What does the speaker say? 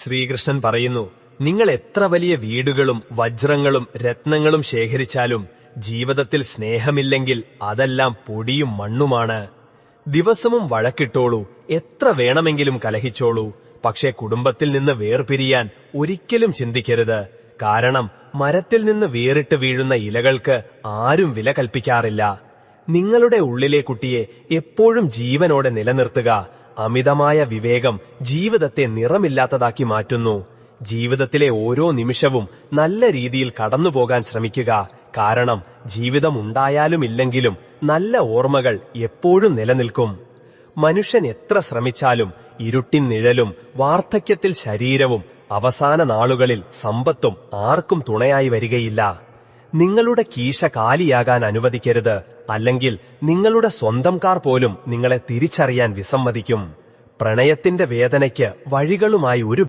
ശ്രീകൃഷ്ണൻ പറയുന്നു, നിങ്ങൾ എത്ര വലിയ വീടുകളും വജ്രങ്ങളും രത്നങ്ങളും ശേഖരിച്ചാലും ജീവിതത്തിൽ സ്നേഹമില്ലെങ്കിൽ അതെല്ലാം പൊടിയും മണ്ണുമാണ്. ദിവസവും വഴക്കിട്ടോളൂ, എത്ര വേണമെങ്കിലും കലഹിച്ചോളൂ, പക്ഷേ കുടുംബത്തിൽ നിന്ന് വേർപിരിയാൻ ഒരിക്കലും ചിന്തിക്കരുത്. കാരണം മരത്തിൽ നിന്ന് വേറിട്ട് വീഴുന്ന ഇലകൾക്ക് ആരും വില കൽപ്പിക്കാറില്ല. നിങ്ങളുടെ ഉള്ളിലെ കുട്ടിയെ എപ്പോഴും ജീവനോടെ നിലനിർത്തുക. അമിതമായ വിവേകം ജീവിതത്തെ നിറമില്ലാത്തതാക്കി മാറ്റുന്നു. ജീവിതത്തിലെ ഓരോ നിമിഷവും നല്ല രീതിയിൽ കടന്നുപോകാൻ ശ്രമിക്കുക. കാരണം ജീവിതം ഉണ്ടായാലും ഇല്ലെങ്കിലും നല്ല ഓർമ്മകൾ എപ്പോഴും നിലനിൽക്കും. മനുഷ്യൻ എത്ര ശ്രമിച്ചാലും ഇരുട്ടിൻ നിഴലും വാർദ്ധക്യത്തിൽ ശരീരവും അവസാന നാളുകളിൽ സമ്പത്തും ആർക്കും തുണയായി വരികയില്ല. നിങ്ങളുടെ കീശ കാലിയാകാൻ അനുവദിക്കരുത്. അല്ലെങ്കിൽ നിങ്ങളുടെ സ്വന്തം കാർ പോലും നിങ്ങളെ തിരിച്ചറിയാൻ വിസമ്മതിക്കും. പ്രണയത്തിന്റെ വേദനയ്ക്ക് വഴികളുമായി ഒരു